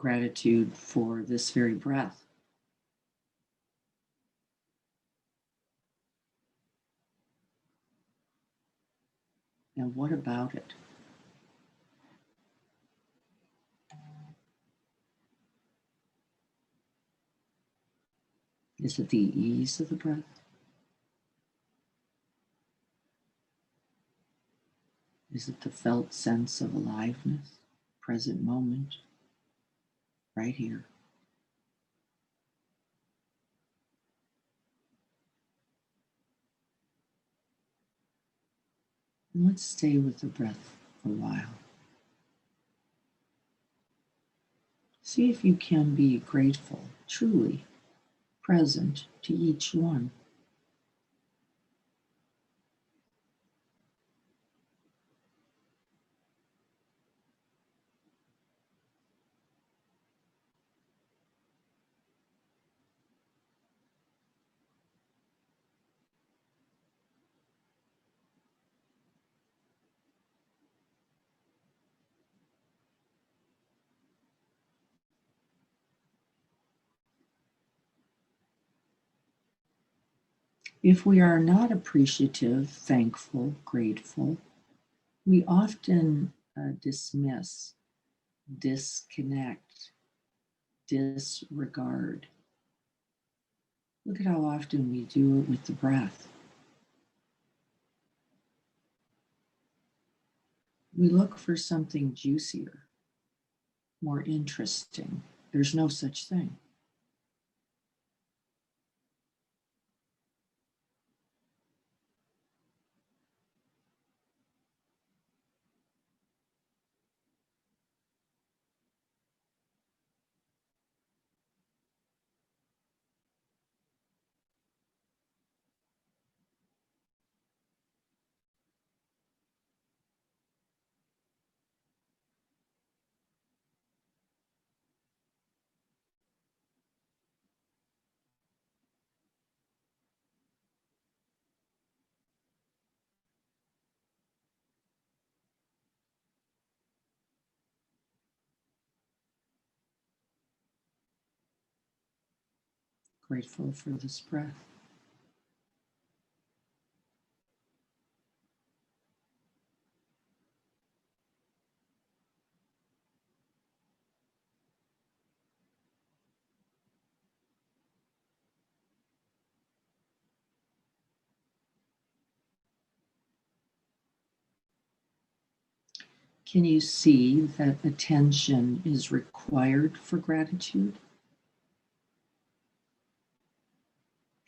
gratitude for this very breath. And what about it? Is it the ease of the breath? Is it the felt sense of aliveness, present moment, right here? And let's stay with the breath for a while. See if you can be grateful, truly present to each one. If we are not appreciative, thankful, grateful, we often dismiss, disconnect, disregard. Look at how often we do it with the breath. We look for something juicier, more interesting. There's no such thing. Grateful for this breath. Can you see that attention is required for gratitude?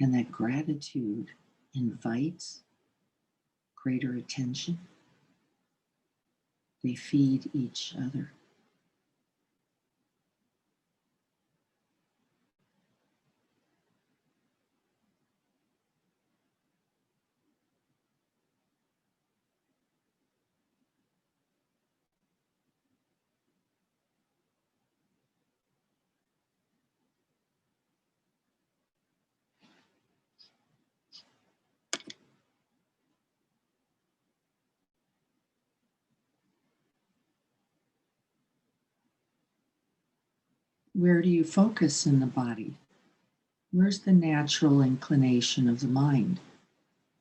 And that gratitude invites greater attention? They feed each other. Where do you focus in the body? Where's the natural inclination of the mind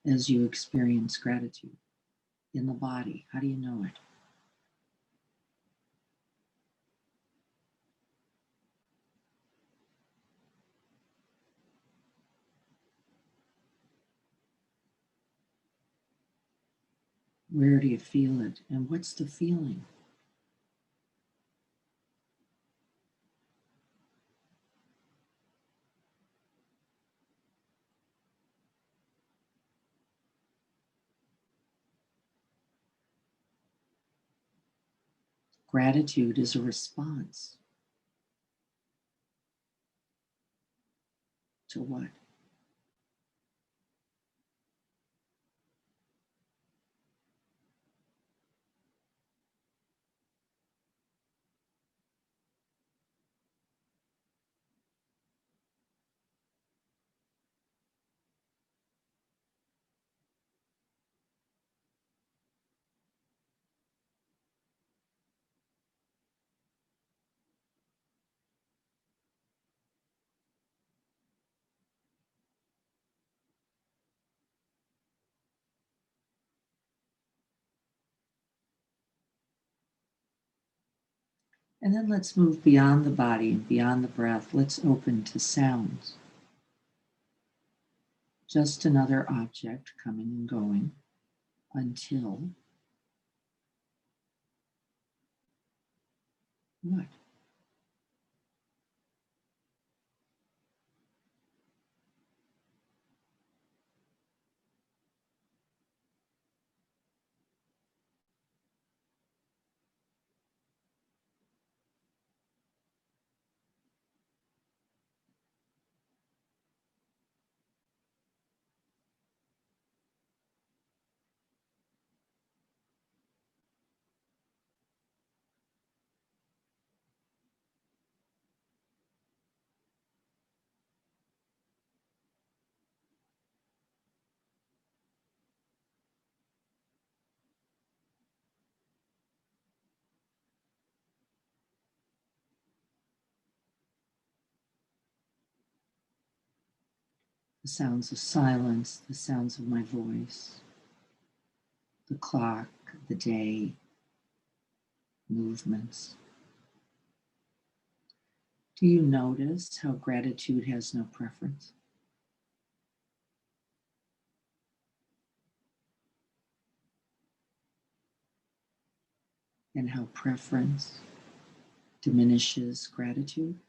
as you experience gratitude? In the body. How do you know it? Where do you feel it? And what's the feeling? Gratitude is a response to what? And then let's move beyond the body and beyond the breath. Let's open to sounds. Just another object coming and going until what? The sounds of silence, the sounds of my voice, the clock, the day, movements. Do you notice how gratitude has no preference? And how preference diminishes gratitude?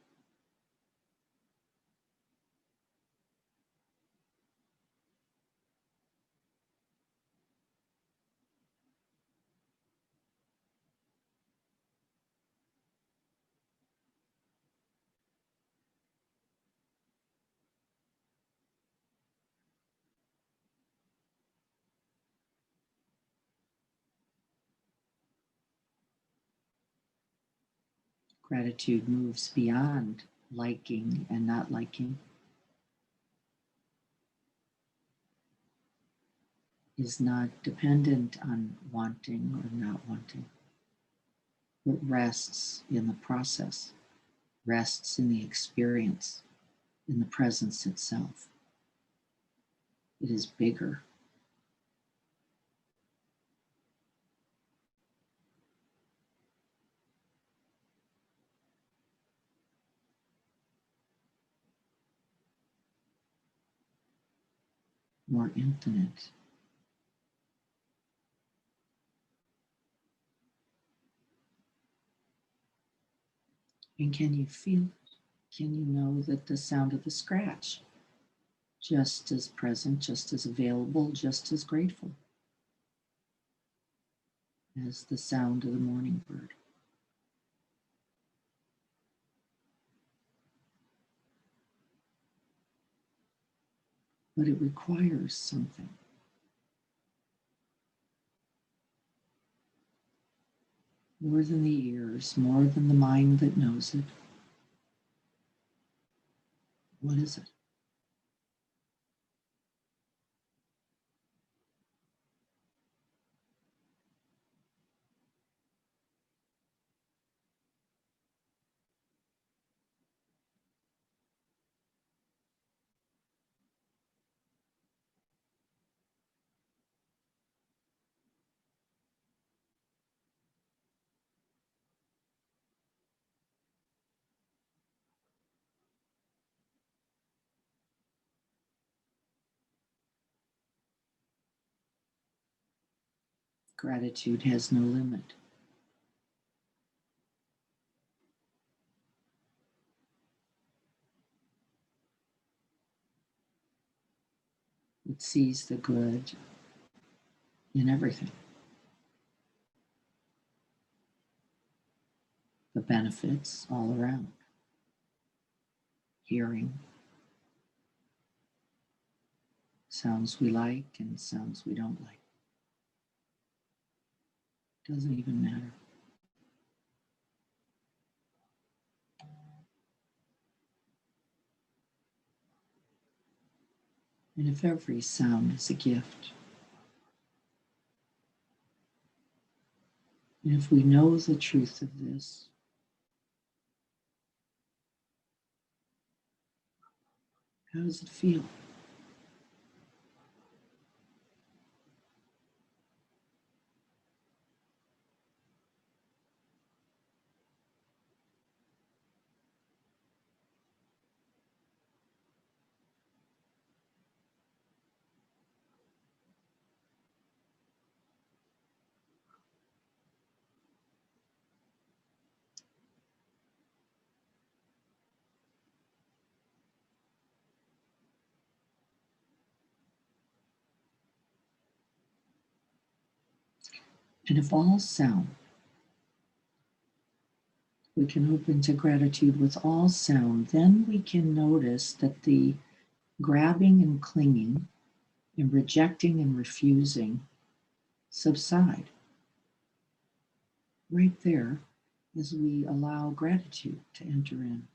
Gratitude moves beyond liking and not liking, is not dependent on wanting or not wanting, but rests in the process, rests in the experience, in the presence itself. It is bigger. More infinite. And can you feel it? Can you know that the sound of the scratch, just as present, just as available, just as grateful as the sound of the morning bird? But it requires something. More than the ears, more than the mind that knows it. What is it? Gratitude has no limit. It sees the good in everything, the benefits all around. Hearing sounds we like and sounds we don't like. Doesn't even matter. And if every sound is a gift, and if we know the truth of this, how does it feel? And if all sound, we can open to gratitude with all sound, then we can notice that the grabbing and clinging and rejecting and refusing subside right there as we allow gratitude to enter in.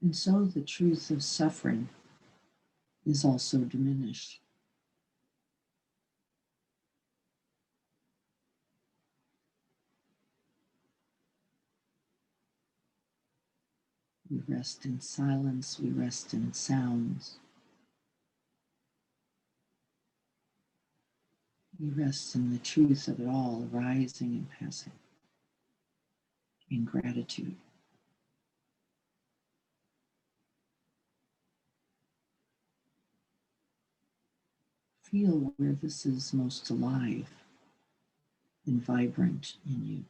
And so the truth of suffering is also diminished. We rest in silence, we rest in sounds, we rest in the truth of it all arising and passing in gratitude. Feel where this is most alive and vibrant in you.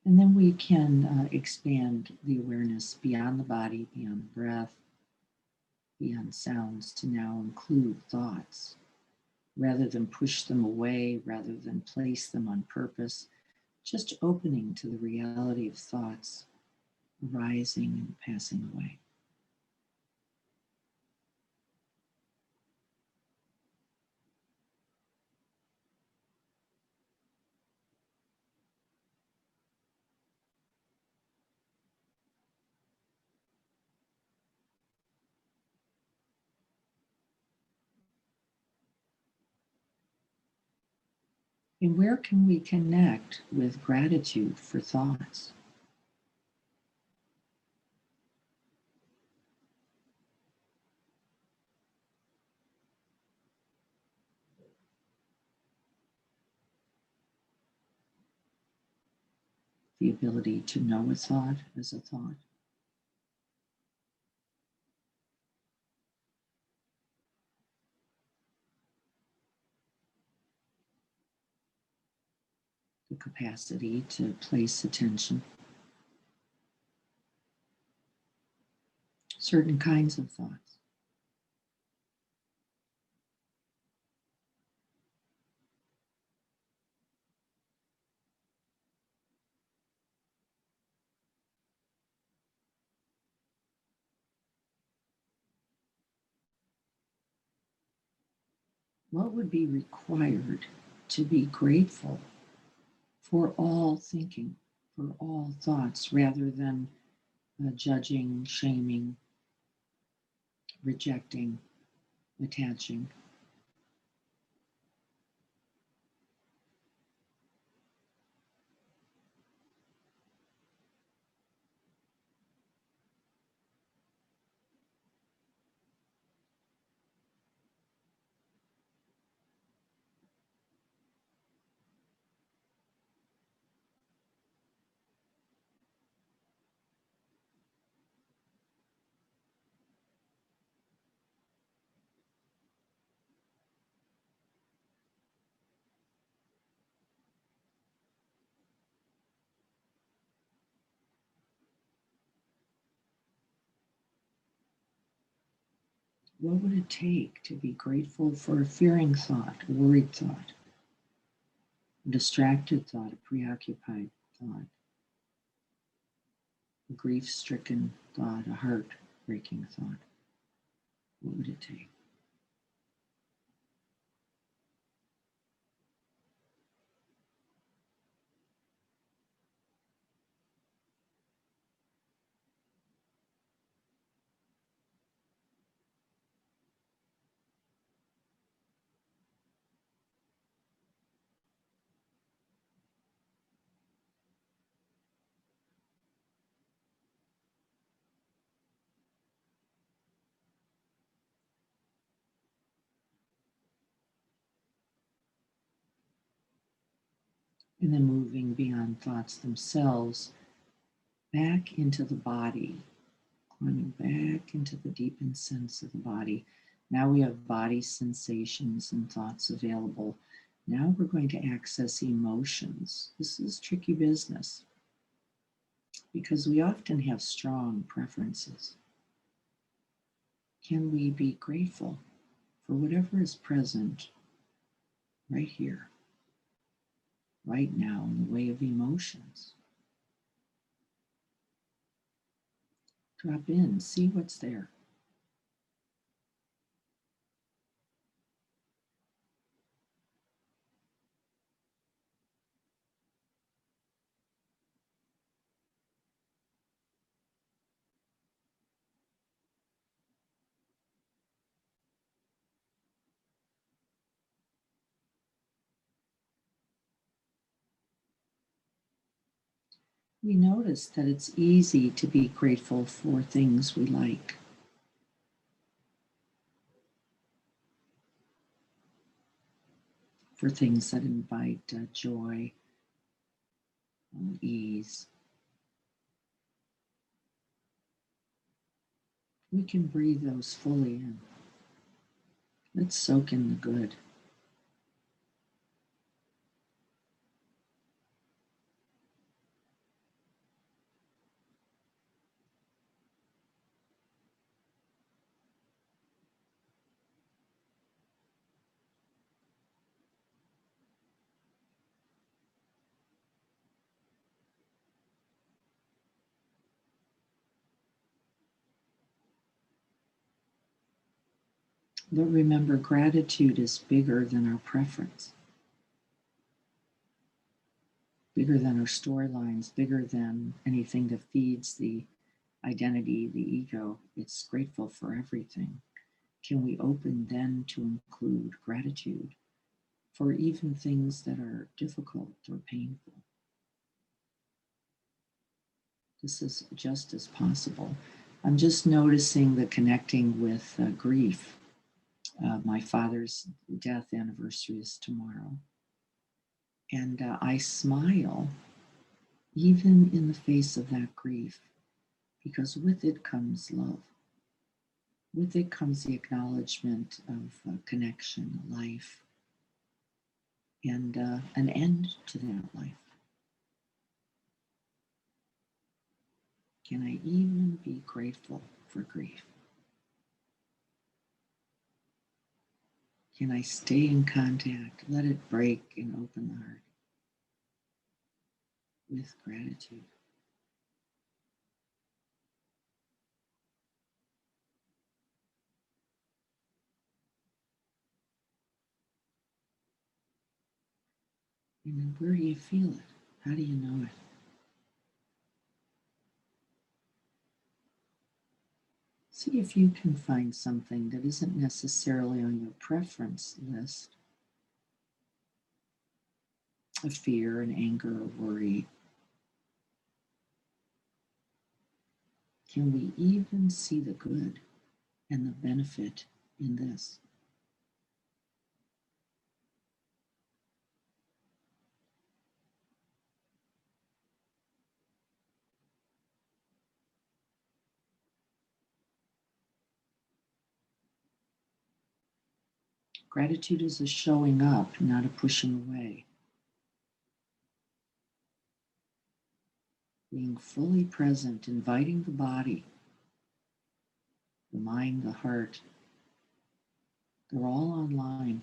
And then we can expand the awareness beyond the body, beyond the breath, beyond sounds to now include thoughts. Rather than push them away, rather than place them on purpose, just opening to the reality of thoughts arising and passing away. And where can we connect with gratitude for thoughts? The ability to know a thought as a thought. The capacity to place attention. Certain kinds of thoughts. What would be required to be grateful for all thinking, for all thoughts, rather than judging, shaming, rejecting, attaching? What would it take to be grateful for a fearing thought, a worried thought, a distracted thought, a preoccupied thought, a grief stricken thought, a heart-breaking thought? What would it take? And then moving beyond thoughts themselves back into the body, climbing back into the deepened sense of the body. Now we have body sensations and thoughts available. Now we're going to access emotions. This is tricky business because we often have strong preferences. Can we be grateful for whatever is present right here, right now, in the way of emotions? Drop in, see what's there. We notice that it's easy to be grateful for things we like. For things that invite joy, ease. We can breathe those fully in. Let's soak in the good. But remember, gratitude is bigger than our preference, bigger than our storylines, bigger than anything that feeds the identity, the ego. It's grateful for everything. Can we open then to include gratitude for even things that are difficult or painful? This is just as possible. I'm just noticing the connecting with grief. My father's death anniversary is tomorrow. And I smile even in the face of that grief because with it comes love. With it comes the acknowledgement of connection, life, and an end to that life. Can I even be grateful for grief? Can I stay in contact, let it break, and open the heart with gratitude? And where do you feel it? How do you know it? See if you can find something that isn't necessarily on your preference list, a fear, an anger, or worry. Can we even see the good and the benefit in this? Gratitude is a showing up, not a pushing away. Being fully present, inviting the body, the mind, the heart, they're all online.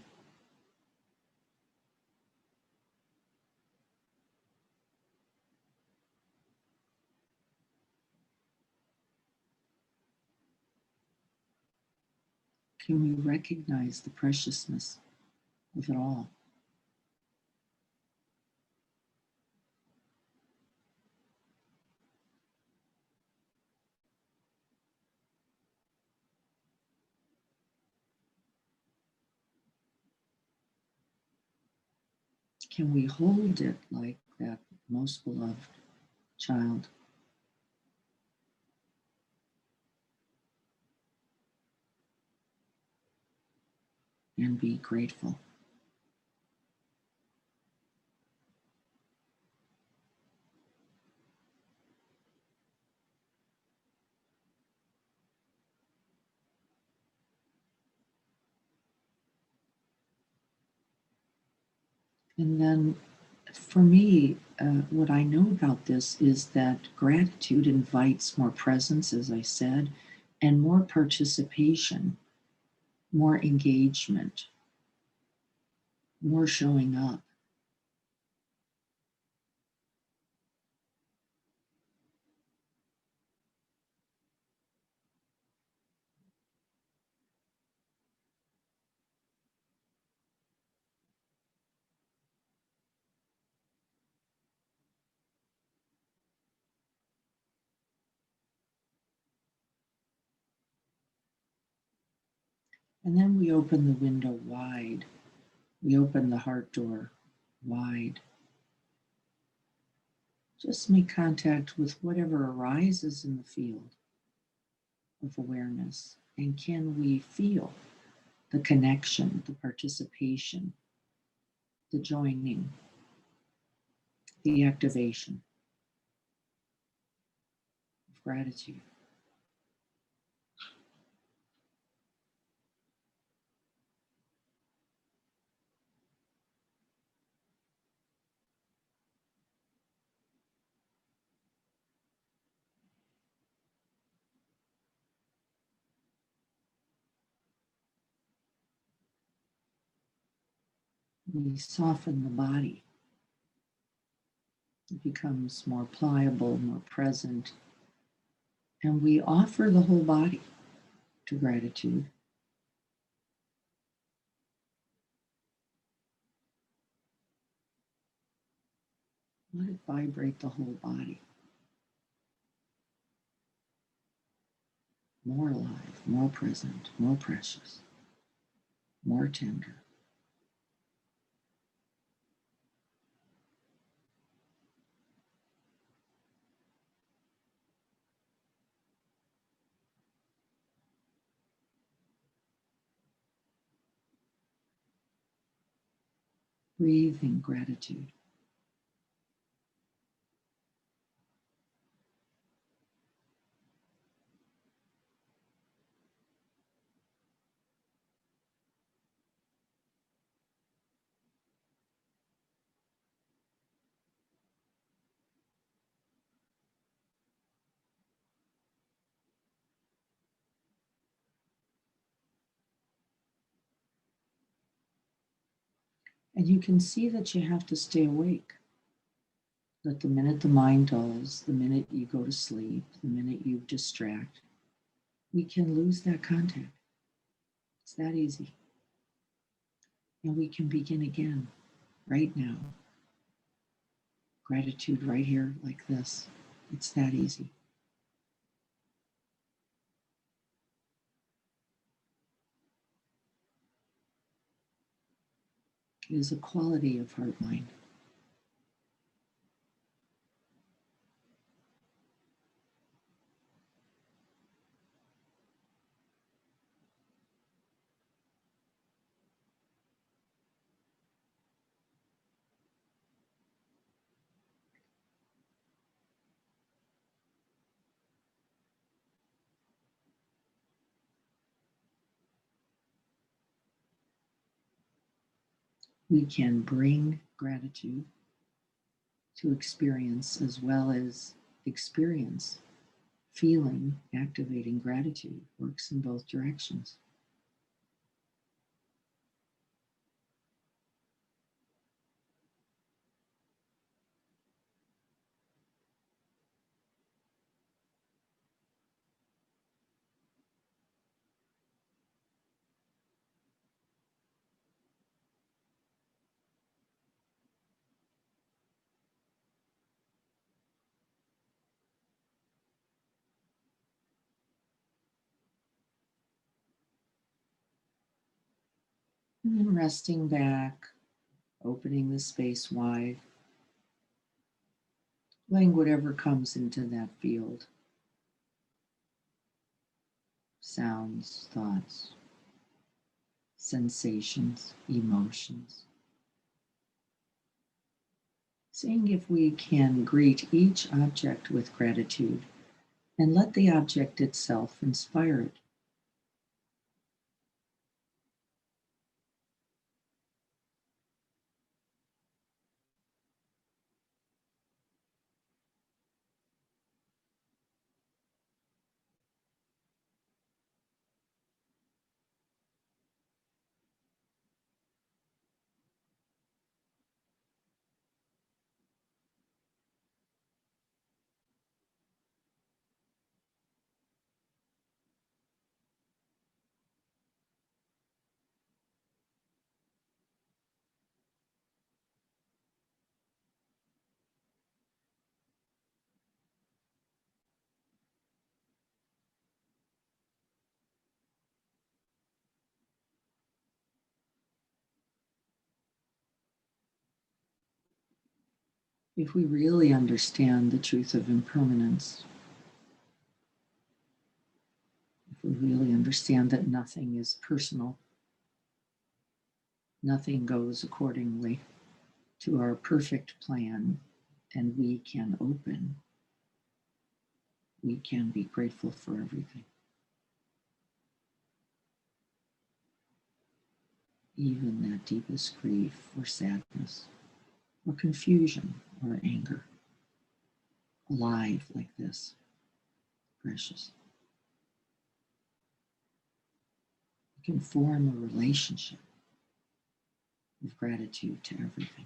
Can we recognize the preciousness of it all? Can we hold it like that most beloved child and be grateful? And then for me, what I know about this is that gratitude invites more presence, as I said, and more participation, more engagement, more showing up. And then we open the window wide. We open the heart door wide. Just make contact with whatever arises in the field of awareness. And can we feel the connection, the participation, the joining, the activation of gratitude? We soften the body. It becomes more pliable, more present. And we offer the whole body to gratitude. Let it vibrate the whole body. More alive, more present, more precious, more tender. Breathing gratitude. And you can see that you have to stay awake. That the minute the mind dulls, the minute you go to sleep, the minute you distract, we can lose that contact. It's that easy. And we can begin again right now. Gratitude right here, like this. It's that easy. It is a quality of heart mind. We can bring gratitude to experience as well as experience. Feeling, activating gratitude works in both directions. And then resting back, opening the space wide, letting whatever comes into that field, sounds, thoughts, sensations, emotions. Seeing if we can greet each object with gratitude and let the object itself inspire it. If we really understand the truth of impermanence, if we really understand that nothing is personal, nothing goes accordingly to our perfect plan, and we can open, we can be grateful for everything. Even that deepest grief or sadness or confusion or anger, alive like this, precious. We can form a relationship of gratitude to everything.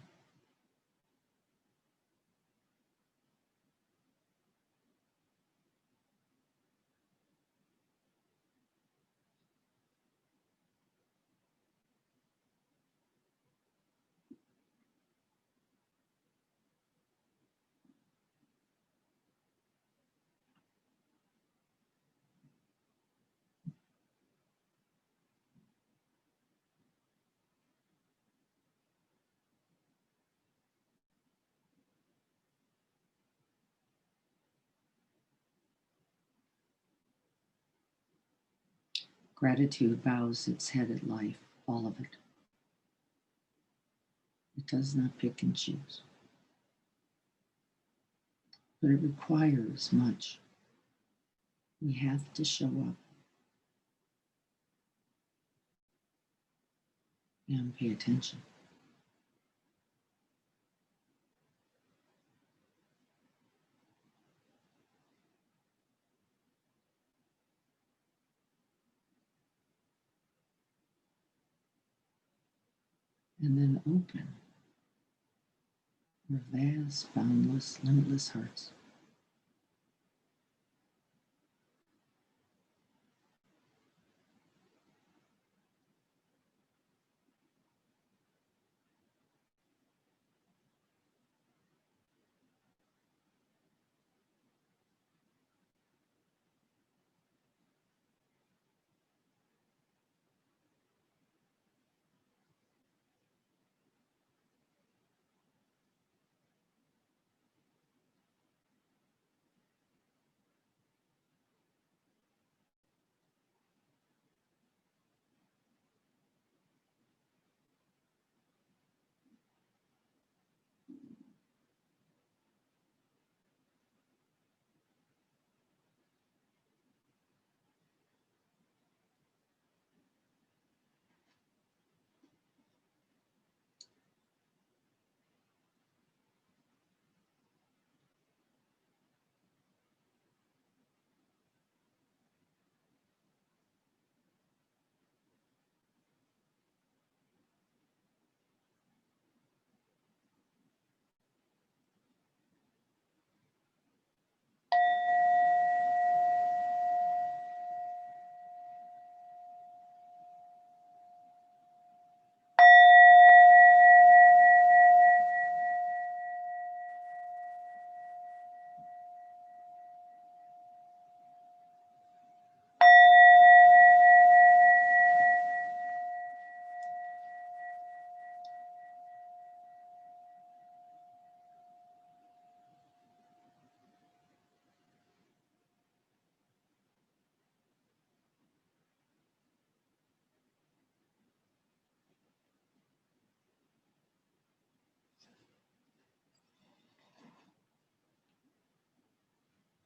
Gratitude bows its head at life, all of it. It does not pick and choose, but it requires much. We have to show up and pay attention. And then open our vast, boundless, limitless hearts.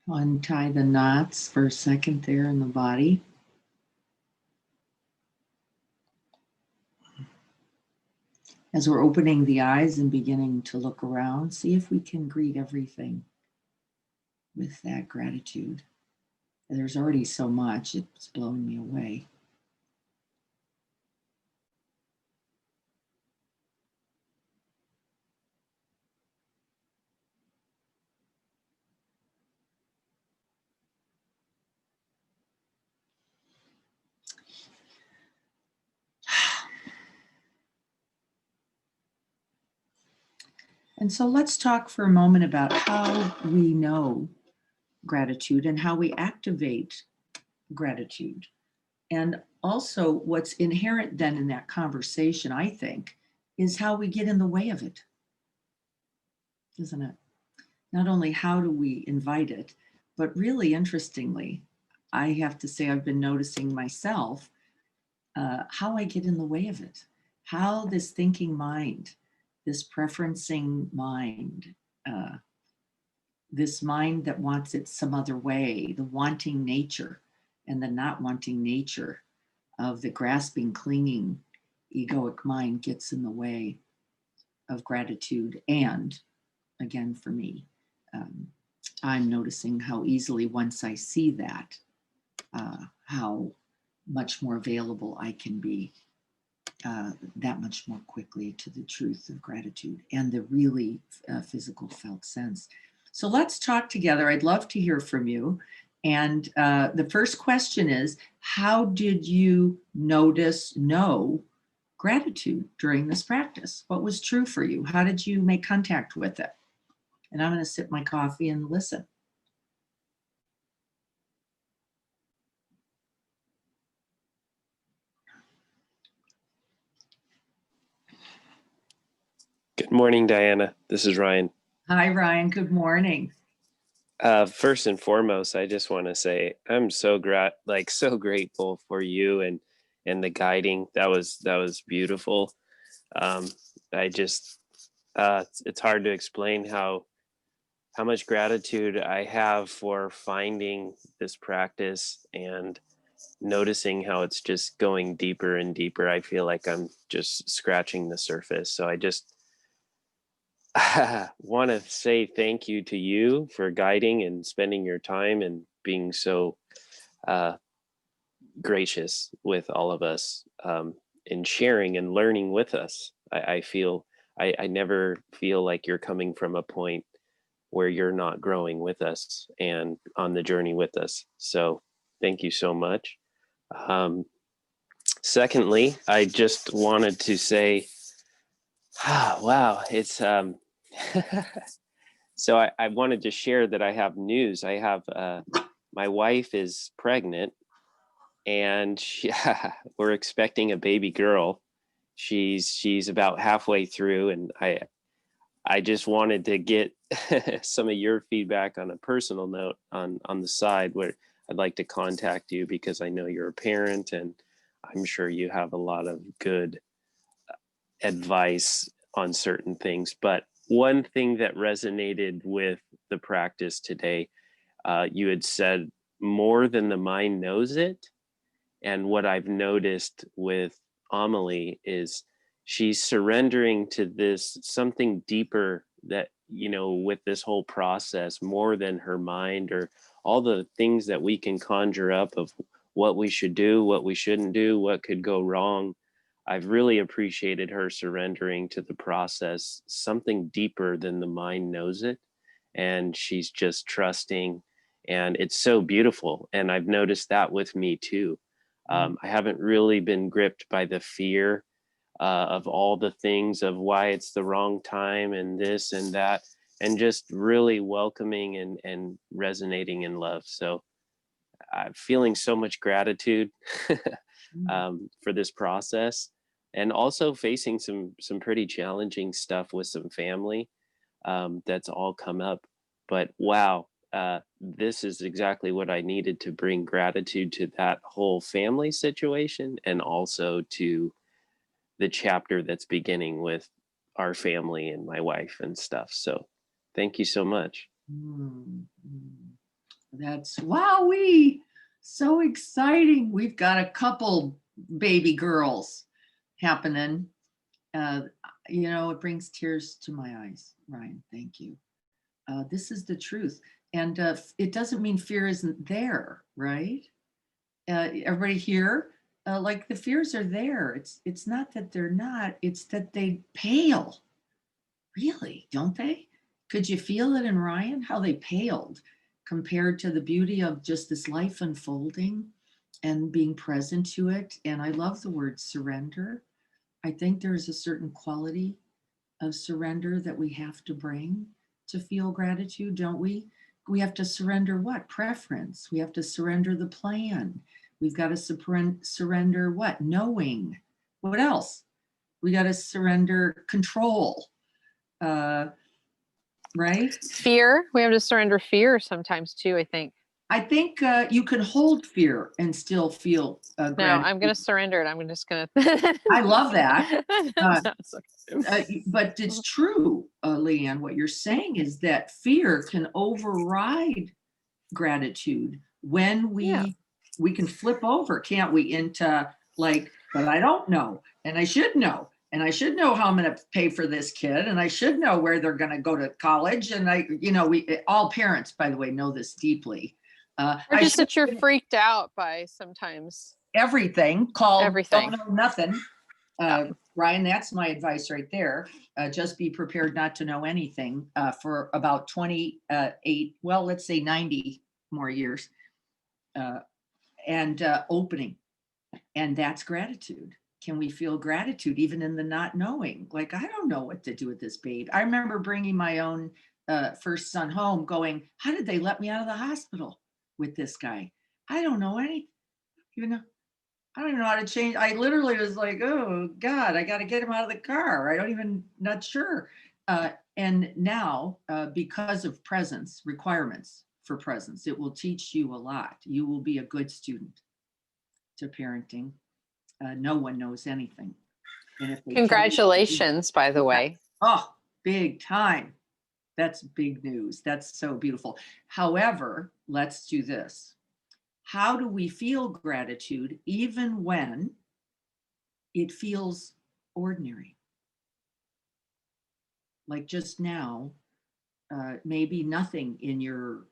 Untie the knots for a second there in the body. As we're opening the eyes and beginning to look around, see if we can greet everything with that gratitude. There's already so much, it's blowing me away. And so let's talk for a moment about how we know gratitude and how we activate gratitude. And also, what's inherent then in that conversation, I think, is how we get in the way of it. isn't it? Not only how do we invite it, but really interestingly, I have to say I've been noticing myself how I get in the way of it, how this thinking mind, this preferencing mind, uh, this mind that wants it some other way, the wanting nature and the not wanting nature of the grasping, clinging, egoic mind gets in the way of gratitude. And again, for me, um, I'm noticing how easily, once I see that, how much more available I can be, that much more quickly, to the truth of gratitude and the really physical felt sense. So let's talk together. I'd love to hear from you. And the first question is, how did you know gratitude during this practice? What was true for you? How did you make contact with it? And I'm going to sip my coffee and listen. Good morning, Diana. This is Ryan. Hi, Ryan. Good morning. First and foremost, I just want to say I'm so grateful for you and the guiding. That was beautiful. Um, I just it's hard to explain how much gratitude I have for finding this practice and noticing how it's just going deeper and deeper. I feel like I'm just scratching the surface. So I just want to say thank you to you for guiding and spending your time and being so uh, gracious with all of us, and sharing and learning with us. I feel I never feel like you're coming from a point where you're not growing with us and on the journey with us. So thank you so much. Um, Secondly, I just wanted to say, wow, it's so I wanted to share that I have news. I have my wife is pregnant, and we're expecting a baby girl. She's about halfway through, and I just wanted to get some of your feedback on a personal note on the side, where I'd like to contact you because I know you're a parent, and I'm sure you have a lot of good advice on certain things. But one thing that resonated with the practice today, you had said more than the mind knows it. And what I've noticed with Amelie is she's surrendering to this something deeper that, with this whole process, more than her mind or all the things that we can conjure up of what we should do, what we shouldn't do, what could go wrong. I've really appreciated her surrendering to the process, something deeper than the mind knows it. And she's just trusting. And it's so beautiful. And I've noticed that with me too. I haven't really been gripped by the fear of all the things of why it's the wrong time and this and that, and just really welcoming and resonating in love. So I'm feeling so much gratitude for this process, and also facing some pretty challenging stuff with some family that's all come up. But wow, this is exactly what I needed to bring gratitude to that whole family situation, and also to the chapter that's beginning with our family and my wife and stuff. So thank you so much. Mm, mm. That's wowee. So exciting. We've got a couple baby girls happening. Uh, it brings tears to my eyes, Ryan. Thank you. This is the truth. And it doesn't mean fear isn't there, right? Everybody here, like the fears are there. It's not that they're not, it's that they pale. Really, don't they? Could you feel it in Ryan, how they paled compared to the beauty of just this life unfolding and being present to it? And I love the word surrender. I think there's a certain quality of surrender that we have to bring to feel gratitude, don't we? We have to surrender what? Preference. We have to surrender the plan. We've got to surrender what? Knowing. What else? We got to surrender control. Uh, right? Fear. We have to surrender fear sometimes too, I think. I think you can hold fear and still feel No, gratitude. I'm going to surrender it. I'm just going to. I love that. No, Uh, it's okay. but it's true, Leanne, what you're saying is that fear can override gratitude when Yeah. we can flip over, can't we, into like, but I don't know, and I should know, and I should know how I'm going to pay for this kid, and I should know where they're going to go to college, and we all parents, by the way, know this deeply. Or I just should that you're freaked out by sometimes everything called everything. don't know nothing. Yeah. Ryan, that's my advice right there. Just be prepared not to know anything for about 28, well, let's say 90 more years, and opening. And that's gratitude. Can we feel gratitude even in the not knowing? Like, I don't know what to do with this babe. I remember bringing my own first son home going, how did they let me out of the hospital with this guy? I don't know anything, I don't even know how to change. I literally was like, oh God, I got to get him out of the car. I don't even, not sure. And now, because of presence, requirements for presence, it will teach you a lot. You will be a good student to parenting. No one knows anything. And if they Congratulations, by the way. oh, big time. That's big news. That's so beautiful. However, let's do this. How do we feel gratitude even when it feels ordinary? Like just now, maybe nothing in your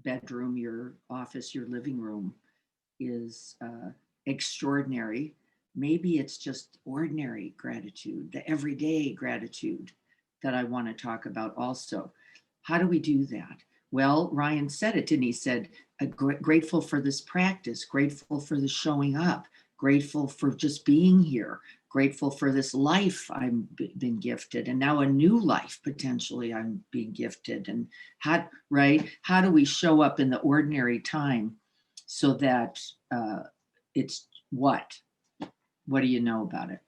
bedroom, your office, your living room is extraordinary. Maybe it's just ordinary gratitude, the everyday gratitude that I want to talk about also. How do we do that? Well, Ryan said it, didn't he? Said, grateful for this practice, grateful for the showing up, grateful for just being here, grateful for this life I've been gifted, and now a new life potentially I'm being gifted. And how, right? How do we show up in the ordinary time so that it's what? What do you know about it?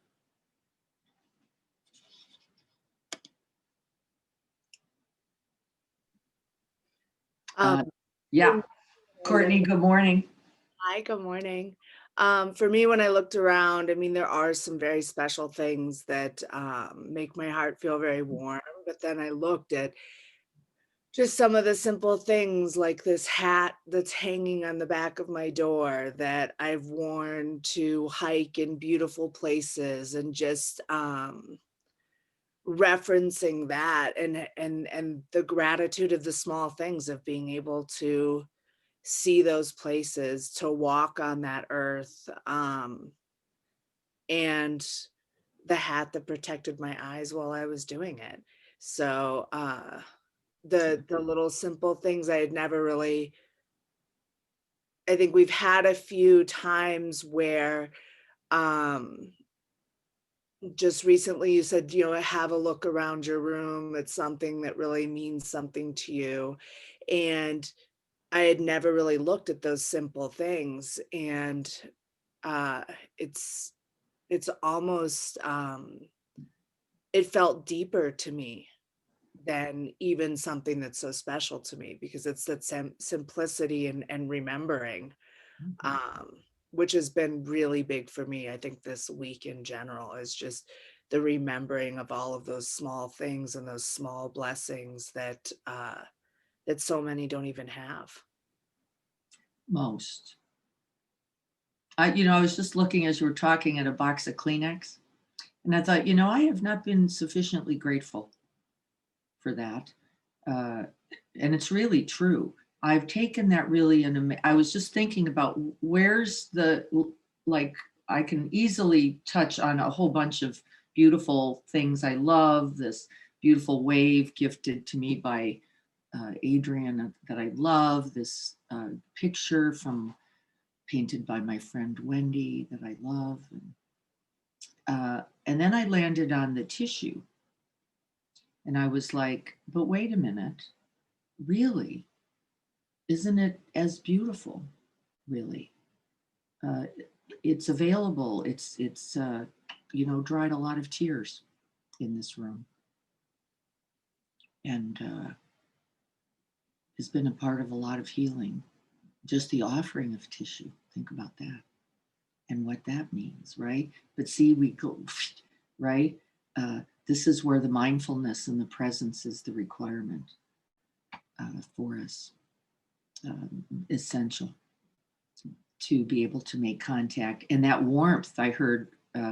Yeah. Courtney, good morning. Hi, good morning. For me, when I looked around, I mean, there are some very special things that make my heart feel very warm. But then I looked at just some of the simple things like this hat that's hanging on the back of my door that I've worn to hike in beautiful places, and just referencing that and the gratitude of the small things of being able to see those places, to walk on that earth, and the hat that protected my eyes while I was doing it. So the little simple things I had never really, I think we've had a few times where just recently you said, have a look around your room. It's something that really means something to you. And I had never really looked at those simple things, and uh, it's almost it felt deeper to me than even something that's so special to me, because it's that simplicity and remembering, which has been really big for me. I think this week in general is just the remembering of all of those small things and those small blessings that that so many don't even have. Most. I was just looking as you were talking at a box of Kleenex, and I thought, I have not been sufficiently grateful for that. And it's really true. I've taken that really, and I was just thinking about where's like, I can easily touch on a whole bunch of beautiful things I love, this beautiful wave gifted to me by Adrian that I love, this picture painted by my friend Wendy that I love. And then I landed on the tissue. And I was like, but wait a minute, really? Isn't it as beautiful, really? It's available. It's dried a lot of tears in this room. and has been a part of a lot of healing. Just the offering of tissue, think about that and what that means, right? But see, we go, right? This is where the mindfulness and the presence is the requirement for us, essential to be able to make contact. And that warmth, I heard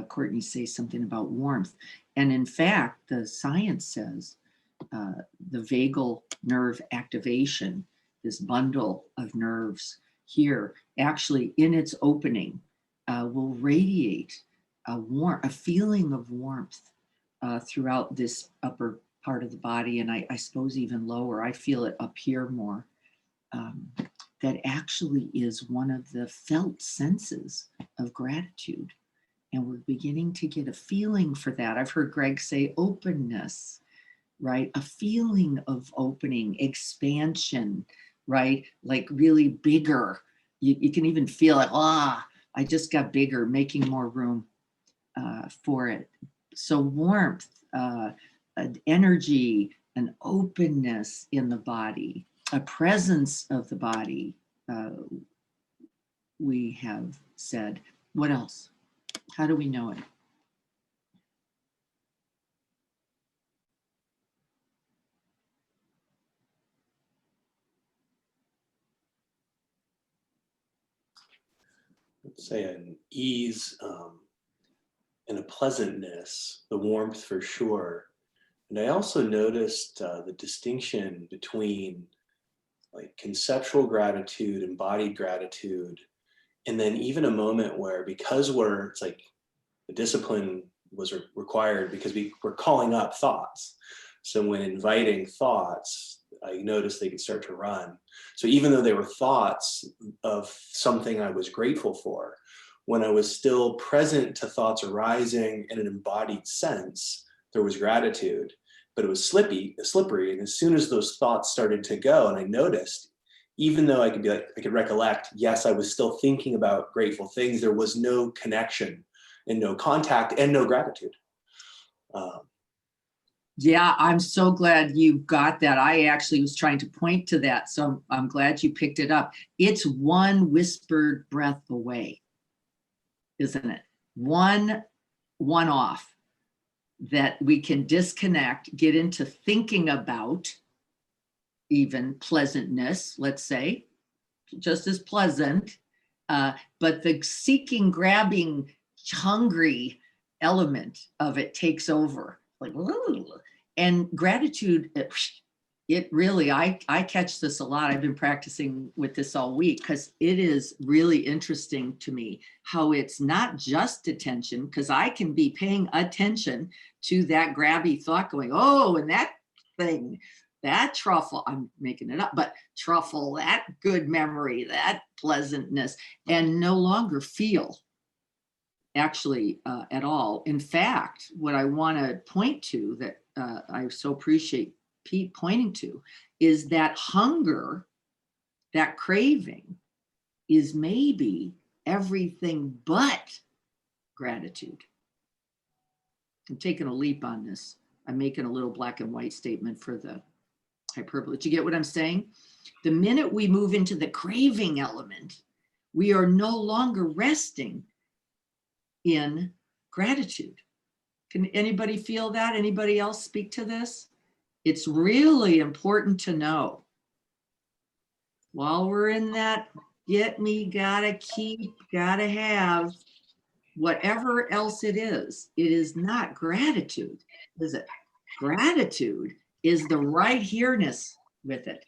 Courtney say something about warmth. And in fact, the science says the vagal nerve activation, this bundle of nerves here, actually in its opening, will radiate a feeling of warmth throughout this upper part of the body, and I suppose even lower. I feel it up here more. That actually is one of the felt senses of gratitude. And we're beginning to get a feeling for that. I've heard Greg say openness, right? A feeling of opening, expansion, right? Like really bigger. You can even feel it. I just got bigger, making more room for it. So warmth, an energy, an openness in the body, a presence of the body, we have said. What else? How do we know it? Let's say an ease and a pleasantness, the warmth for sure. And I also noticed the distinction between like conceptual gratitude, embodied gratitude, and then even a moment where, because it's like the discipline was required because we're calling up thoughts. So when inviting thoughts, I noticed they could start to run. So even though they were thoughts of something I was grateful for, when I was still present to thoughts arising in an embodied sense, there was gratitude, but it was slippery. And as soon as those thoughts started to go, and I noticed, even though I could recollect, yes, I was still thinking about grateful things, there was no connection and no contact and no gratitude. Yeah, I'm so glad you got that. I actually was trying to point to that, so I'm glad you picked it up. It's one whispered breath away, isn't it? One off that we can disconnect, get into thinking about even pleasantness, let's say, just as pleasant, but the seeking, grabbing, hungry element of it takes over. Like, and gratitude, it really, I catch this a lot. I've been practicing with this all week because it is really interesting to me how it's not just attention, because I can be paying attention to that grabby thought going, oh, and that thing, that truffle, I'm making it up, but truffle, that good memory, that pleasantness, and no longer feel actually at all. In fact, what I want to point to that I so appreciate Pete pointing to is that hunger, that craving is maybe everything but gratitude. I'm taking a leap on this. I'm making a little black and white statement for the hyperbole. Do you get what I'm saying? The minute we move into the craving element, we are no longer resting in gratitude. Can anybody feel that? Anybody else speak to this? It's really important to know while we're in that get me, gotta keep, gotta have, whatever else it is not gratitude, is it? Gratitude is the right here-ness with it.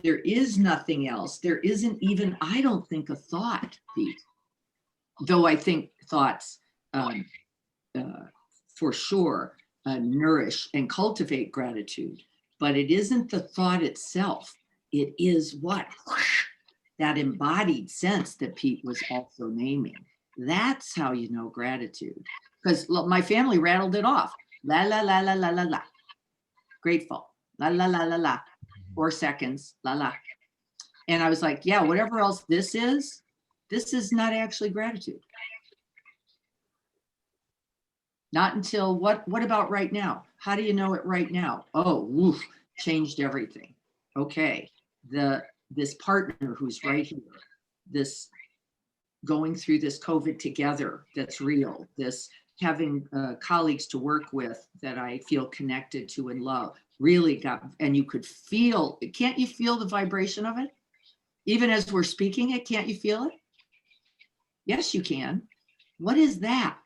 There is nothing else. There isn't even, I don't think, a thought, Pete. Though I think thoughts for sure nourish and cultivate gratitude, but it isn't the thought itself. It is what? That embodied sense that Pete was also naming. That's how you know gratitude. Because my family rattled it off. La, la, la, la, la, la, la. Grateful. La, la, la, la, la. 4 seconds. La, la. And I was like, yeah, whatever else this is not actually gratitude. Not until what about right now? How do you know it right now? Oh, oof, changed everything. Okay, this partner who's right here, this going through this COVID together, that's real, this having colleagues to work with that I feel connected to and love, really got, and you could feel, can't you feel the vibration of it? Even as we're speaking it, can't you feel it? Yes, you can. What is that?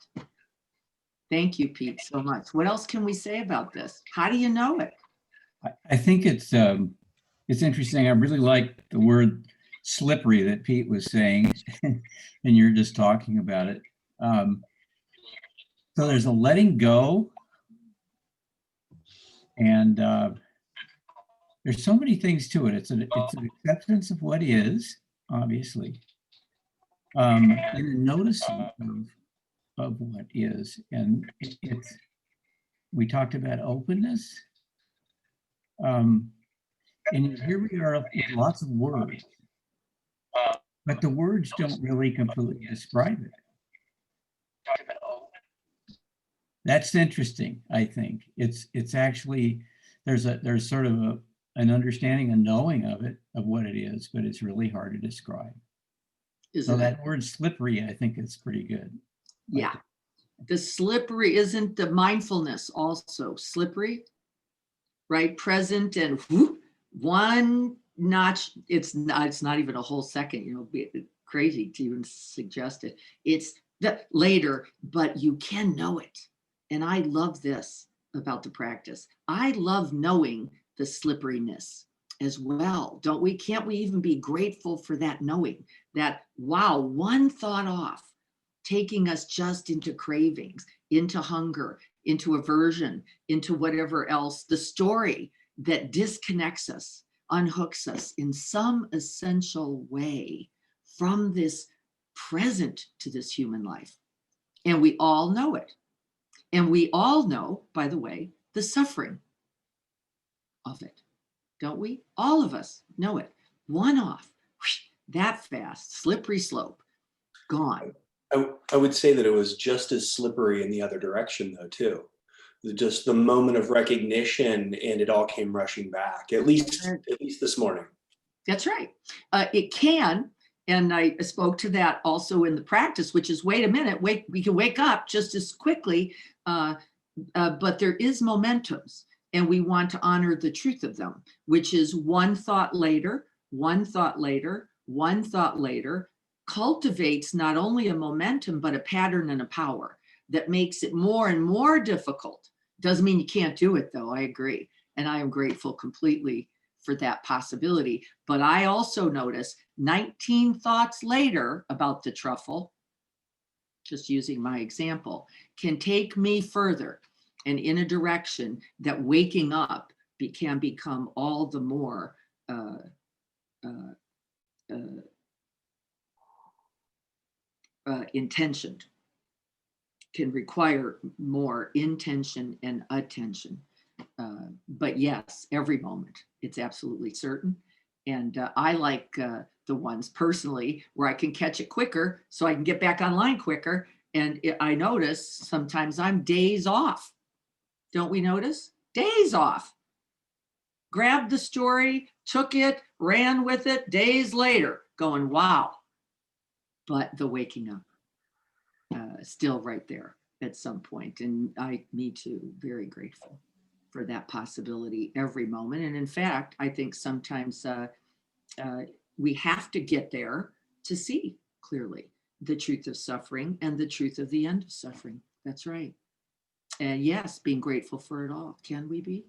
Thank you, Pete, so much. What else can we say about this? How do you know it? I think it's interesting. I really like the word slippery that Pete was saying, and you're just talking about it. So there's a letting go, and there's so many things to it. It's an acceptance of what is, obviously, and a noticing of what is, and it's. We talked about openness, and here we are with lots of words, but the words don't really completely describe it. That's interesting. I think it's actually there's sort of an understanding, a knowing of it, of what it is, but it's really hard to describe. So that word slippery, I think, is pretty good. Yeah. The slippery, isn't the mindfulness also slippery, right? Present and whoop, one notch. It's not even a whole second, you know, be crazy to even suggest it. It's the later, but you can know it. And I love this about the practice. I love knowing the slipperiness as well, don't we? Can't we even be grateful for that knowing that, wow, one thought off, taking us just into cravings, into hunger, into aversion, into whatever else, the story that disconnects us, unhooks us in some essential way from this present to this human life. And we all know it. And we all know, by the way, the suffering of it, don't we? All of us know it. One off, that fast, slippery slope, gone. I would say that it was just as slippery in the other direction, though, too. Just the moment of recognition, and it all came rushing back. At least this morning. That's right. It can, and I spoke to that also in the practice, which is wait a minute, we can wake up just as quickly, but there is momentums, and we want to honor the truth of them, which is one thought later, one thought later, one thought later, cultivates not only a momentum, but a pattern and a power that makes it more and more difficult. Doesn't mean you can't do it, though. I agree. And I am grateful completely for that possibility. But I also notice 19 thoughts later about the truffle, just using my example, can take me further and in a direction that waking up can become all the more intentioned, can require more intention and attention. But yes, every moment, it's absolutely certain. And I like the ones personally where I can catch it quicker so I can get back online quicker. And I notice sometimes I'm days off. Don't we notice? Days off. Grabbed the story, took it, ran with it, days later, going, wow. But the waking up, still right there at some point. And me too, very grateful for that possibility every moment. And in fact, I think sometimes we have to get there to see clearly the truth of suffering and the truth of the end of suffering. That's right. And yes, being grateful for it all. Can we be?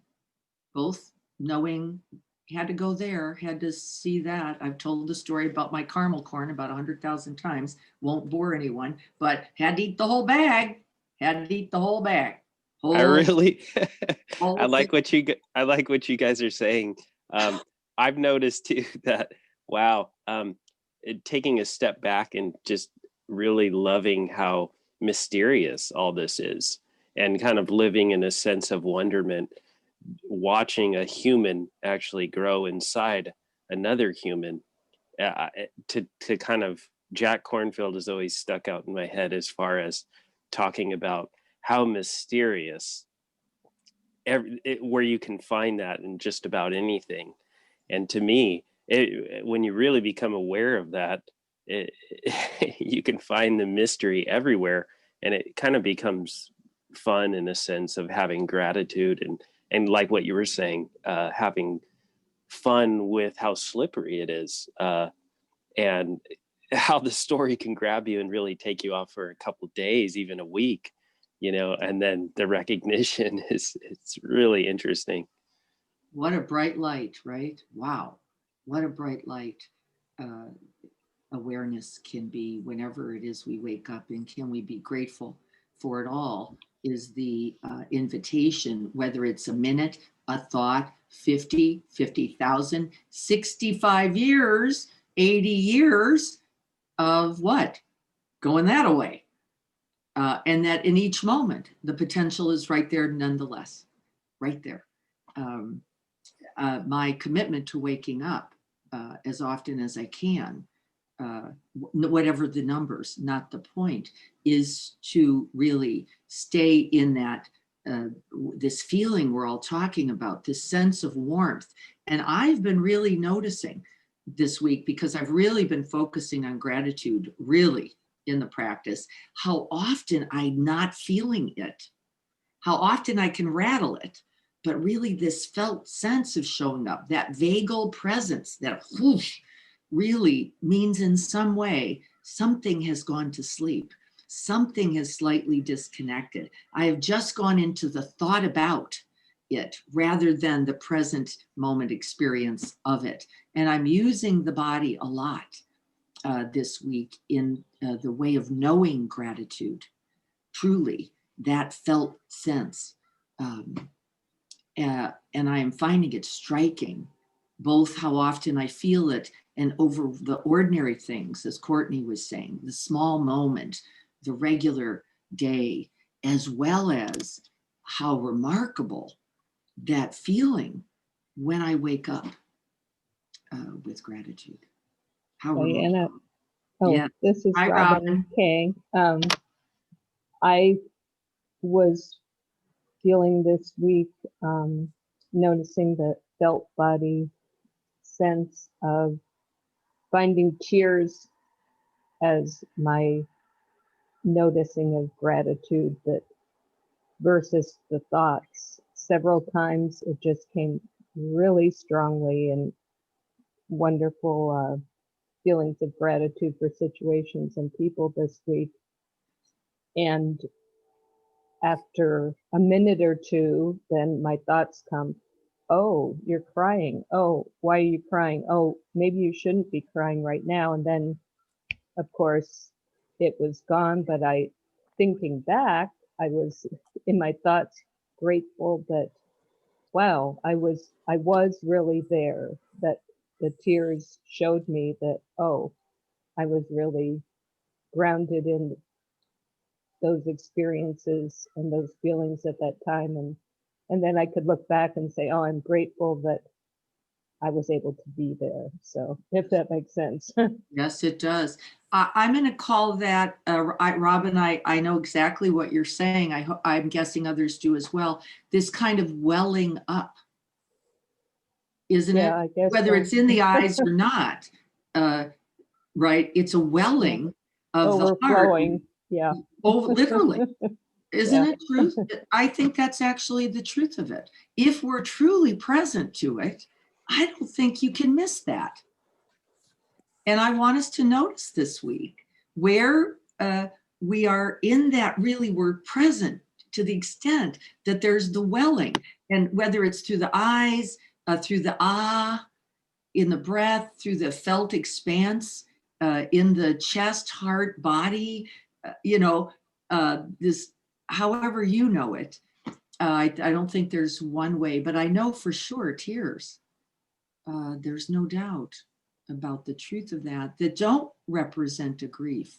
Both knowing, had to go there, had to see that. I've told the story about my caramel corn about 100,000 times, won't bore anyone, but had to eat the whole bag, had to eat the whole bag. I really, I like what you guys are saying. I've noticed too that, wow, taking a step back and just really loving how mysterious all this is, and kind of living in a sense of wonderment, watching a human actually grow inside another human. To kind of, Jack Kornfield has always stuck out in my head as far as talking about how mysterious where you can find that in just about anything. And to me, when you really become aware of that, you can find the mystery everywhere, and it kind of becomes fun in a sense of having gratitude and like what you were saying, having fun with how slippery it is, and how the story can grab you and really take you off for a couple of days, even a week, and then the recognition it's really interesting. What a bright light, right? Wow. What a bright light awareness can be whenever it is we wake up, and can we be grateful for it all is the invitation, whether it's a minute, a thought, 50,000, 65 years, 80 years of what? Going that away. And that in each moment, the potential is right there nonetheless, right there. My commitment to waking up as often as I can, whatever the numbers, not the point, is to really stay in that, this feeling we're all talking about, this sense of warmth. And I've been really noticing this week, because I've really been focusing on gratitude, really in the practice, how often I'm not feeling it, how often I can rattle it, but really this felt sense of showing up, that vagal presence, that whoosh, really means in some way something has gone to sleep, something has slightly disconnected. I have just gone into the thought about it rather than the present moment experience of it. And I'm using the body a lot this week in the way of knowing gratitude, truly, that felt sense. And I am finding it striking, both how often I feel it and over the ordinary things, as Courtney was saying, the small moment, the regular day, as well as how remarkable that feeling when I wake up with gratitude. How Diana. remarkable. Oh, Yeah. this is Hi, Robin Kang. I was feeling this week, noticing the felt body sense of finding tears as my noticing of gratitude, that versus the thoughts. Several times it just came really strongly, and wonderful feelings of gratitude for situations and people this week. And after a minute or two, then my thoughts come, oh, you're crying. Oh, why are you crying? Oh, maybe you shouldn't be crying right now. And then, of course, it was gone. But thinking back, I was in my thoughts grateful that, wow, I was really there, that the tears showed me that, oh, I was really grounded in those experiences and those feelings at that time. And then I could look back and say, oh, I'm grateful that I was able to be there. So if that makes sense. Yes, it does. I'm going to call that, Robin, I know exactly what you're saying. I'm guessing others do as well. This kind of welling up, isn't Yeah, it? I guess Whether so. it's in the eyes or not, right? It's a welling of the heart. Overflowing. Yeah. Oh, literally. Isn't Yeah. it truth? I think that's actually the truth of it. If we're truly present to it, I don't think you can miss that. And I want us to notice this week where we are in that, really we're present to the extent that there's the welling, and whether it's through the eyes, through the in the breath, through the felt expanse, in the chest, heart, body, this, however you know it. I don't think there's one way, but I know for sure tears. There's no doubt about the truth of that don't represent a grief,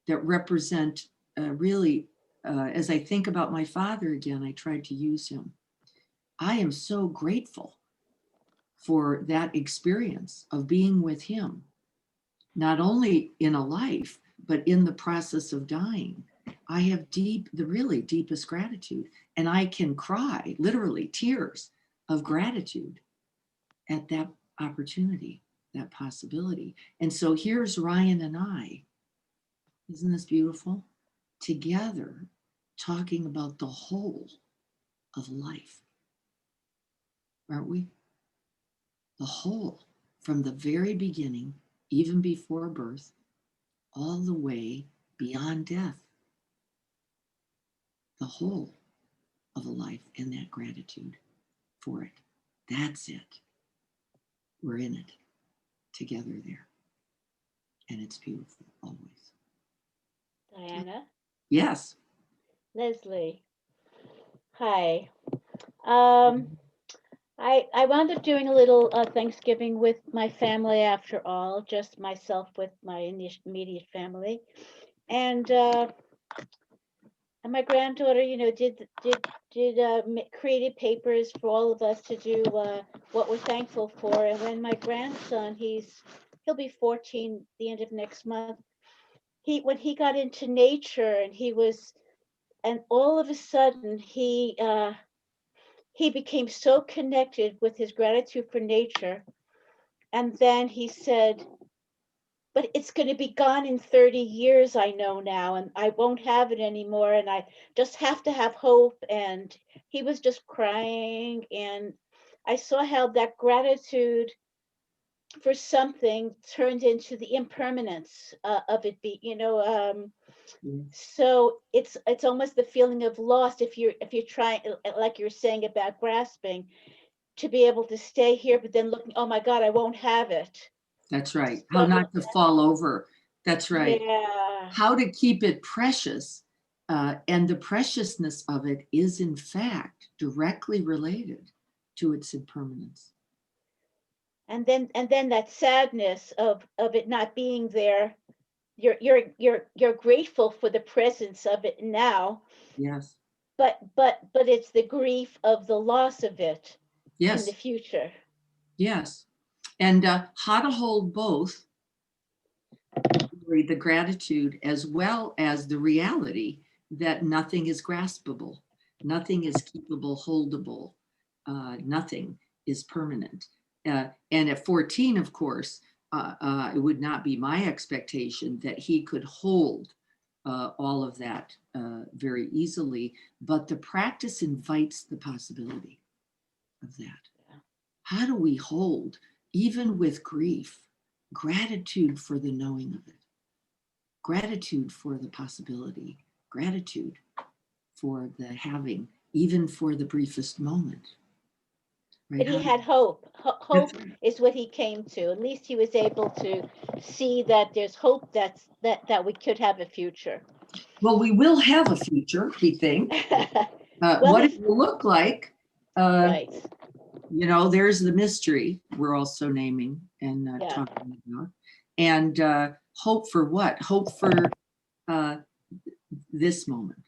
that represent really, as I think about my father again, I tried to use him. I am so grateful for that experience of being with him, not only in a life, but in the process of dying. I have the really deepest gratitude. And I can cry, literally tears of gratitude at that opportunity, that possibility. And so here's Ryan and I, isn't this beautiful? Together, talking about the whole of life, aren't we? The whole, from the very beginning, even before birth, all the way beyond death. The whole of a life and that gratitude for it. That's it. We're in it together there. And it's beautiful always. Diana, Yes. Leslie. Hi. I wound up doing a little Thanksgiving with my family after all, just myself with my immediate family, and my granddaughter, you know, created papers for all of us to do what we're thankful for. And when my grandson, he'll be 14 the end of next month. When he got into nature and all of a sudden he became so connected with his gratitude for nature. And then he said, but it's going to be gone in 30 years, I know now, and I won't have it anymore. And I just have to have hope. And he was just crying. And I saw how that gratitude for something turned into the impermanence of it so it's almost the feeling of lost if you're trying, like you're saying about grasping, to be able to stay here, but then looking, oh my God, I won't have it. That's right. How not to fall over. That's right. Yeah. How to keep it precious. And the preciousness of it is, in fact, directly related to its impermanence. And then that sadness of it not being there. You're grateful for the presence of it now. Yes. But it's the grief of the loss of it in the future. Yes. And how to hold both the gratitude as well as the reality that nothing is graspable, nothing is keepable, holdable, nothing is permanent. And at 14, of course, it would not be my expectation that he could hold all of that very easily, but the practice invites the possibility of that. Yeah. How do we hold, even with grief, gratitude for the knowing of it, gratitude for the possibility, gratitude for the having, even for the briefest moment. Right? But he had hope. Hope is what he came to. At least he was able to see that there's hope that we could have a future. Well, we will have a future, we think. What it will look like, right. You know, there's the mystery we're also naming and talking about. And hope for what? Hope for this moment.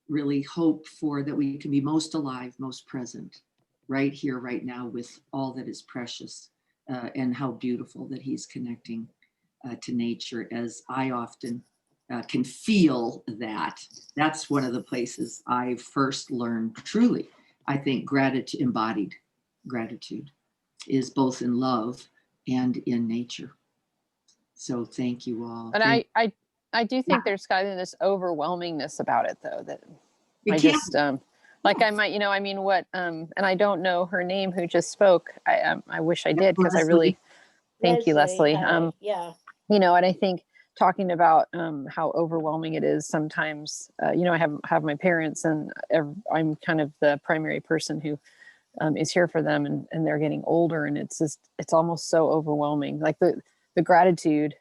Really hope for that we can be most alive, most present, right here, right now, with all that is precious, and how beautiful that he's connecting to nature, as I often can feel that. That's one of the places I first learned truly, I think, gratitude, embodied gratitude, is both in love and in nature. So thank you all. And I do think there's kind of this overwhelmingness about it, though, that I just like I might, you know, I mean, what and I don't know her name who just spoke. I wish I did, because I really thank you, Leslie. You know, and I think talking about how overwhelming it is sometimes. You know, I have my parents, and I'm kind of the primary person who is here for them, and they're getting older, and it's almost so overwhelming. Like the gratitude.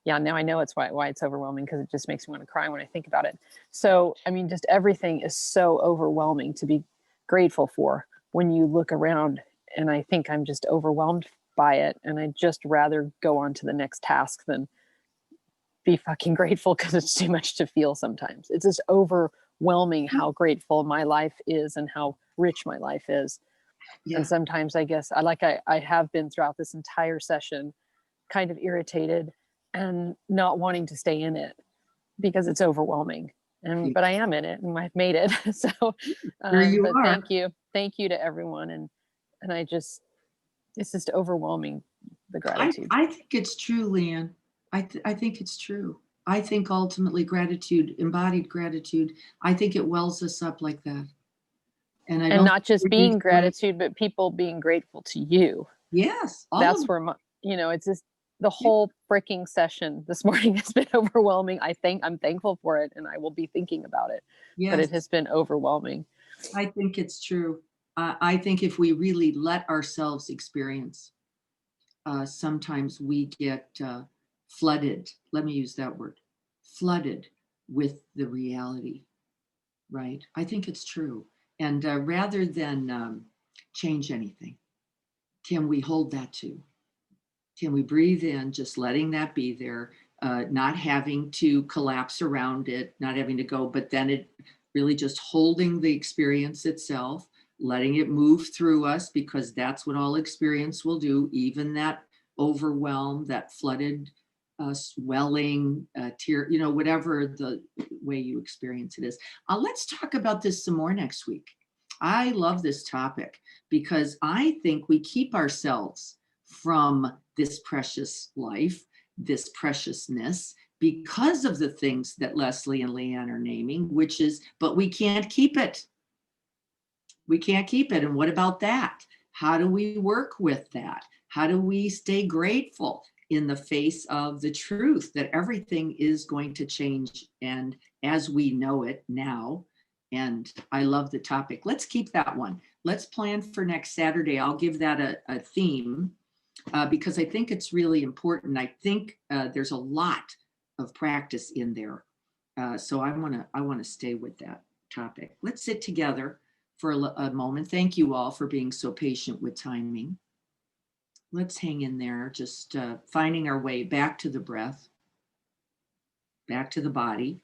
Yeah, now I know it's why it's overwhelming, because it just makes me want to cry when I think about it. So, I mean, just everything is so overwhelming to be grateful for when you look around, and I think I'm just overwhelmed by it, and I'd just rather go on to the next task than be fucking grateful, because it's too much to feel sometimes. It's just overwhelming how grateful my life is and how rich my life is. Yeah. And sometimes I guess I have been throughout this entire session kind of irritated and not wanting to stay in it because it's overwhelming. And but I am in it and I've made it. So There you but are. thank you to everyone. And I just, it's just overwhelming, the gratitude. I think it's true, Leanne. I think it's true. I think ultimately gratitude, embodied gratitude, I think it wells us up like that. And I And don't not just think being we- gratitude, but people being grateful to you. Yes, all That's of where my, it's just the whole freaking session this morning has been overwhelming. I'm thankful for it, and I will be thinking about it. But yes, it has been overwhelming. I think it's true. I think if we really let ourselves experience, sometimes we get flooded. Let me use that word, flooded with the reality, right? I think it's true. And rather than change anything, can we hold that too? Can we breathe in, just letting that be there, not having to collapse around it, not having to go, but then it really just holding the experience itself, letting it move through us, because that's what all experience will do, even that overwhelm, that flooded swelling, tear, whatever the way you experience it is. Let's talk about this some more next week. I love this topic because I think we keep ourselves from this precious life, this preciousness, because of the things that Leslie and Leanne are naming, which is, but we can't keep it. We can't keep it. And what about that? How do we work with that? How do we stay grateful in the face of the truth that everything is going to change, and as we know it now? And I love the topic. Let's keep that one. Let's plan for next Saturday. I'll give that a theme because I think it's really important. I think there's a lot of practice in there. So I want to stay with that topic. Let's sit together for a moment. Thank you all for being so patient with timing. Let's hang in there, just finding our way back to the breath, back to the body.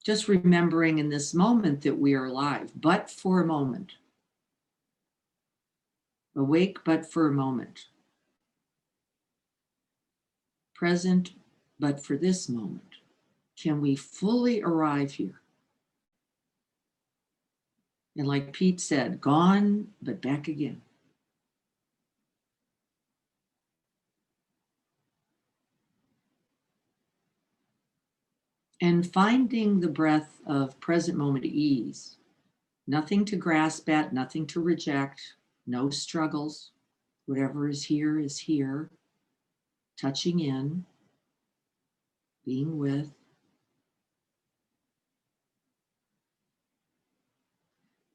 Just remembering in this moment that we are alive, but for a moment. Awake, but for a moment. Present, but for this moment. Can we fully arrive here? And like Pete said, gone, but back again. And finding the breath of present moment ease, nothing to grasp at, nothing to reject, no struggles. Whatever is here, touching in, being with.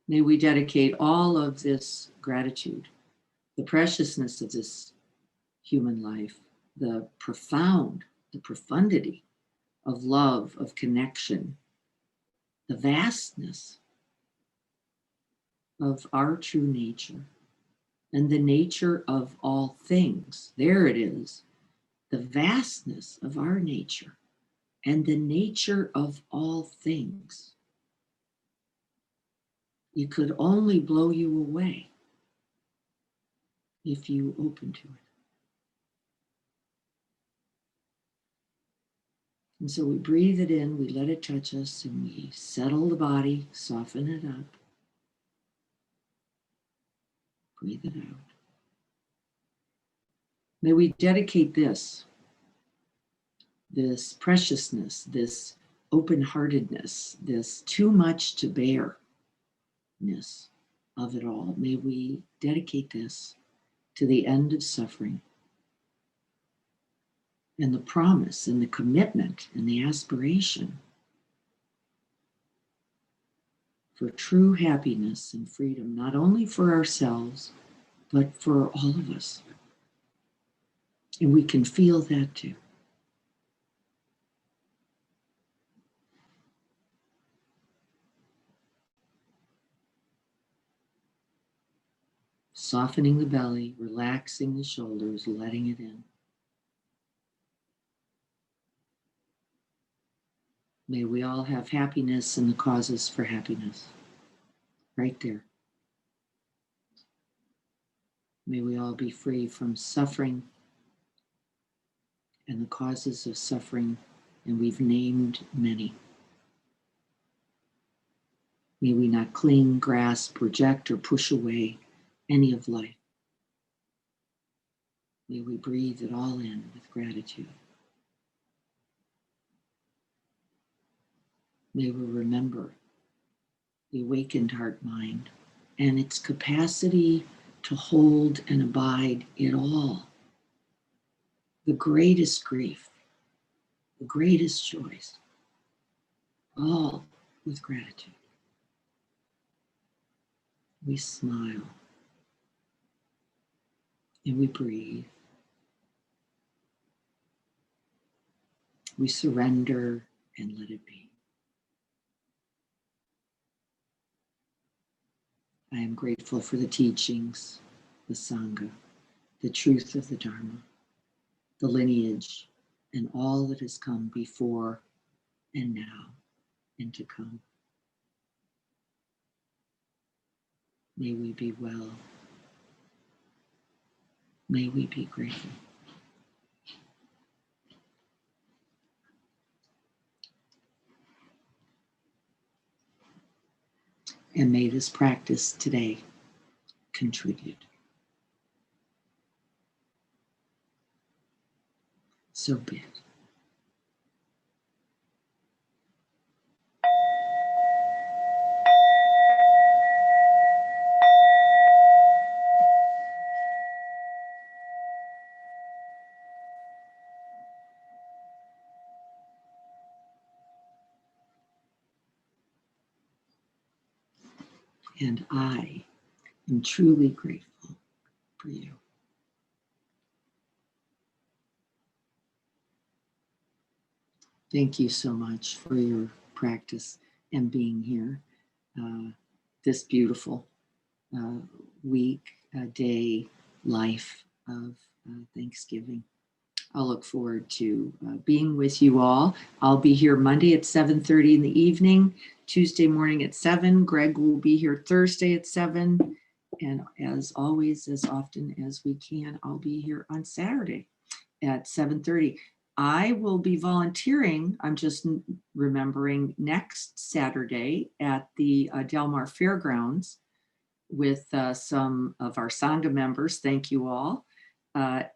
May we dedicate all of this gratitude, the preciousness of this human life, the profundity of love, of connection, the vastness of our true nature and the nature of all things. There it is, the vastness of our nature and the nature of all things. It could only blow you away if you open to it. And so we breathe it in, we let it touch us, and we settle the body, soften it up. Breathe it out. May we dedicate this preciousness, this open-heartedness, this too much to bearness of it all. May we dedicate this to the end of suffering and the promise and the commitment and the aspiration for true happiness and freedom, not only for ourselves, but for all of us. And we can feel that too. Softening the belly, relaxing the shoulders, letting it in. May we all have happiness and the causes for happiness. Right there. May we all be free from suffering and the causes of suffering, and we've named many. May we not cling, grasp, reject, or push away any of life. May we breathe it all in with gratitude. May we remember the awakened heart-mind and its capacity to hold and abide it all. The greatest grief, the greatest joys, all with gratitude. We smile and we breathe. We surrender and let it be. I am grateful for the teachings, the Sangha, the truth of the Dharma, the lineage, and all that has come before and now and to come. May we be well. May we be grateful. And may this practice today contribute. So be it. And I am truly grateful for you. Thank you so much for your practice and being here this beautiful week, day, life of Thanksgiving. I'll look forward to being with you all. I'll be here Monday at 7:30 in the evening, Tuesday morning at 7. Greg will be here Thursday at 7. And as always, as often as we can, I'll be here on Saturday at 7:30. I will be volunteering, I'm just remembering, next Saturday at the Del Mar Fairgrounds with some of our Sangha members. Thank you all.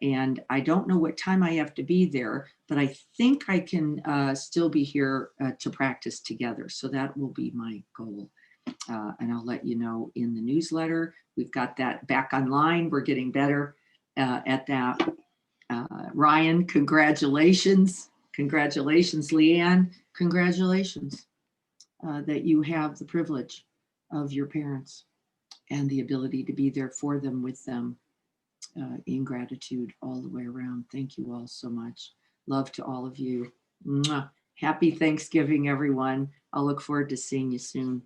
And I don't know what time I have to be there, but I think I can still be here to practice together. So that will be my goal. And I'll let you know in the newsletter. We've got that back online. We're getting better at that. Ryan, congratulations. Congratulations, Leanne. Congratulations that you have the privilege of your parents and the ability to be there for them, with them, in gratitude all the way around. Thank you all so much. Love to all of you. Mwah. Happy Thanksgiving, everyone. I'll look forward to seeing you soon.